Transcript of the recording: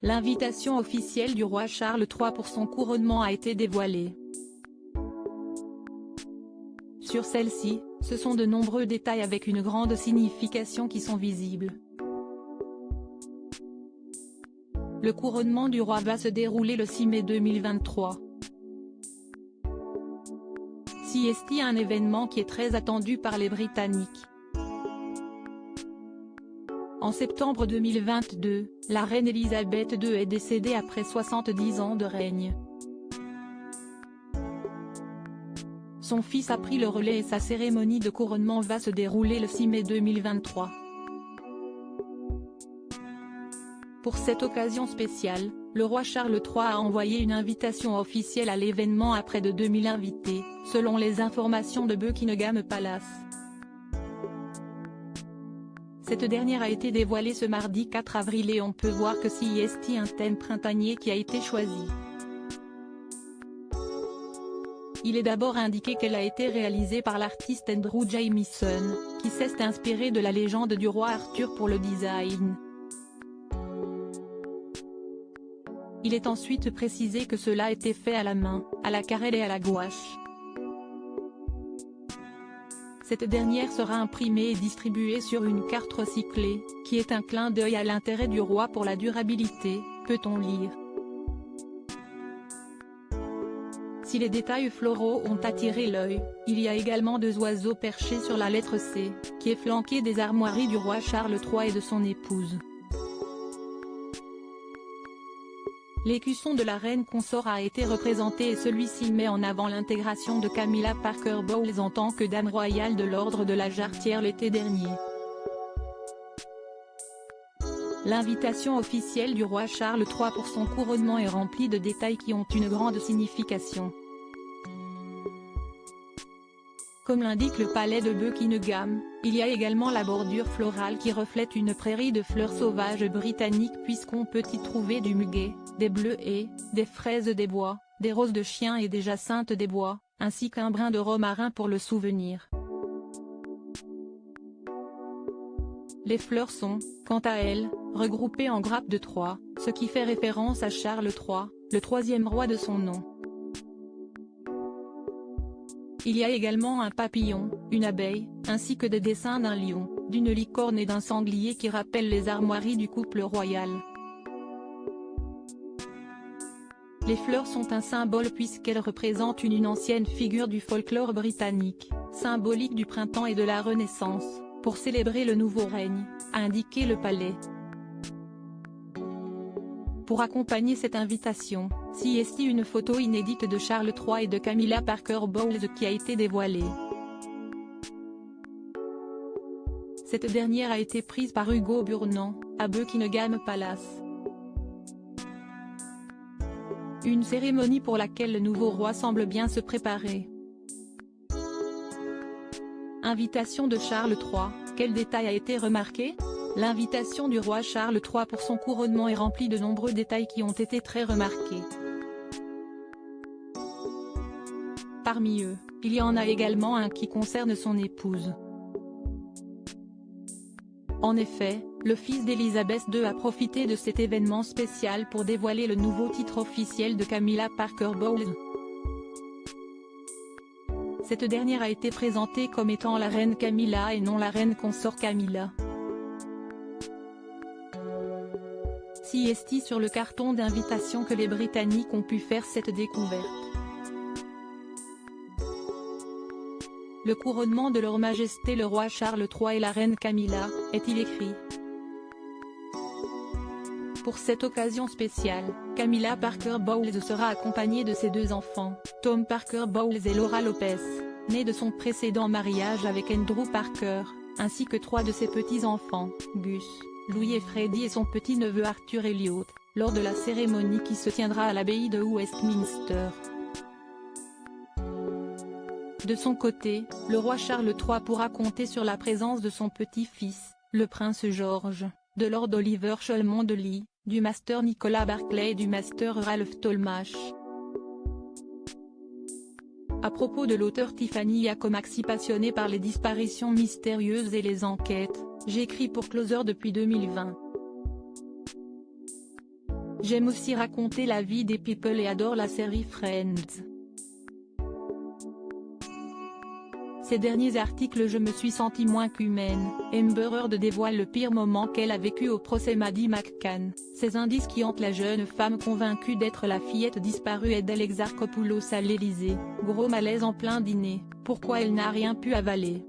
L'invitation officielle du roi Charles III pour son couronnement a été dévoilée. Sur celle-ci, ce sont de nombreux détails avec une grande signification qui sont visibles. Le couronnement du roi va se dérouler le 6 mai 2023. CST, un événement qui est très attendu par les Britanniques. En septembre 2022, la reine Elisabeth II est décédée après 70 ans de règne. Son fils a pris le relais et sa cérémonie de couronnement va se dérouler le 6 mai 2023. Pour cette occasion spéciale, le roi Charles III a envoyé une invitation officielle à l'événement à près de 2000 invités, selon les informations de Buckingham Palace. Cette dernière a été dévoilée ce mardi 4 avril et on peut voir que CST un thème printanier qui a été choisi. Il est d'abord indiqué qu'elle a été réalisée par l'artiste Andrew Jamieson, qui s'est inspiré de la légende du roi Arthur pour le design. Il est ensuite précisé que cela a été fait à la main, à la carrelle et à la gouache. Cette dernière sera imprimée et distribuée sur une carte recyclée, qui est un clin d'œil à l'intérêt du roi pour la durabilité, peut-on lire. Si les détails floraux ont attiré l'œil, il y a également 2 oiseaux perchés sur la lettre C, qui est flanquée des armoiries du roi Charles III et de son épouse. L'écusson de la reine consort a été représenté et celui-ci met en avant l'intégration de Camilla Parker Bowles en tant que dame royale de l'ordre de la Jarretière l'été dernier. L'invitation officielle du roi Charles III pour son couronnement est remplie de détails qui ont une grande signification. Comme l'indique le palais de Buckingham, il y a également la bordure florale qui reflète une prairie de fleurs sauvages britanniques puisqu'on peut y trouver du muguet, des bleuets, des fraises des bois, des roses de chien et des jacinthes des bois, ainsi qu'un brin de romarin pour le souvenir. Les fleurs sont, quant à elles, regroupées en grappes de 3, ce qui fait référence à Charles III, le 3e roi de son nom. Il y a également un papillon, une abeille, ainsi que des dessins d'un lion, d'une licorne et d'un sanglier qui rappellent les armoiries du couple royal. Les fleurs sont un symbole puisqu'elles représentent une ancienne figure du folklore britannique, symbolique du printemps et de la Renaissance, pour célébrer le nouveau règne, a indiqué le palais. Pour accompagner cette invitation, CST une photo inédite de Charles III et de Camilla Parker Bowles qui a été dévoilée. Cette dernière a été prise par Hugo Burnand, à Buckingham Palace. Une cérémonie pour laquelle le nouveau roi semble bien se préparer. Invitation de Charles III, quel détail a été remarqué ? L'invitation du roi Charles III pour son couronnement est remplie de nombreux détails qui ont été très remarqués. Parmi eux, il y en a également un qui concerne son épouse. En effet, le fils d'Elizabeth II a profité de cet événement spécial pour dévoiler le nouveau titre officiel de Camilla Parker Bowles. Cette dernière a été présentée comme étant la reine Camilla et non la reine consort Camilla. CST sur le carton d'invitation que les Britanniques ont pu faire cette découverte. Le couronnement de leur majesté le roi Charles III et la reine Camilla, est-il écrit. Pour cette occasion spéciale, Camilla Parker Bowles sera accompagnée de ses 2 enfants, Tom Parker Bowles et Laura Lopez, nés de son précédent mariage avec Andrew Parker, ainsi que 3 de ses petits-enfants, Gus, Louis et Freddie et son petit-neveu Arthur Elliot, lors de la cérémonie qui se tiendra à l'abbaye de Westminster. De son côté, le roi Charles III pourra compter sur la présence de son petit-fils, le prince George, de Lord Oliver Cholmondeley, du master Nicolas Barclay et du master Ralph Tolmach. À propos de l'auteur Tiffany Yacomaxi passionnée par les disparitions mystérieuses et les enquêtes, j'écris pour Closer depuis 2020. J'aime aussi raconter la vie des people et adore la série Friends. Ces derniers articles je me suis sentie moins qu'humaine. Amber Heard dévoile le pire moment qu'elle a vécu au procès Maddie McCann. Ces indices qui hantent la jeune femme convaincue d'être la fillette disparue d'El Exarchopoulos à l'Elysée. Gros malaise en plein dîner, pourquoi elle n'a rien pu avaler.